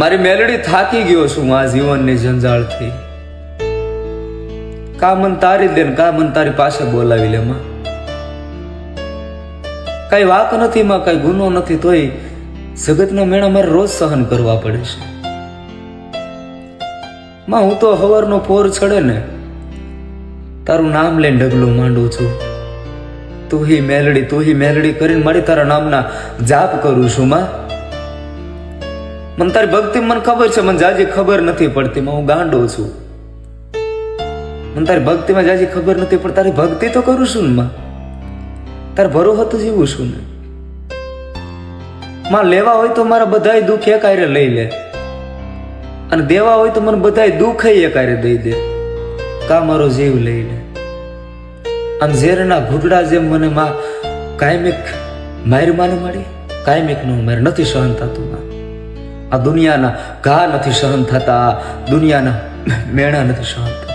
મારી મેલડી થાકી ગયો છું આ જીવનની જંજાળથી. કા મન તારી દે કા મન તારી પાસે બોલાવી લે માં. કઈ વાક નથી માં, કઈ ગુનો નથી, તોય જગતના મેળા મારે રોજ સહન કરવા પડે છે માં. હું તો હવારનો પોર ચડે ને તારું નામ લઈને ઢગલું માંડું છું. તું હી મેલડી કરીને મારી તારા નામના જાપ કરું છું માં. મને તારી ભક્તિ મને ખબર છે, મને જાજી ખબર નથી પડતી માં. હું ગાંડો છું, મને તારી ભક્તિમાં જાજી ખબર નથી પણ તારી ભક્તિ તો કરું છું ને માં. તાર ભરોસો તો જીવું છું ને માં. લેવા હોય તો મારા બધાય દુઃખ એકાયરે લઈ લે, અને દેવા હોય તો મને બધાય દુઃખ એકાયરે દઈ દે. કા મારો જીવ લઈ લે. આમ ઝેરના ઘૂંટડા જેમ મને માં કાયમિક માર માને મળી, કાયમિક નો માર નથી સહન થતું માં. આ દુનિયાના ઘા નથી સહન થતા, દુનિયાના મેણા નથી સહન થતા.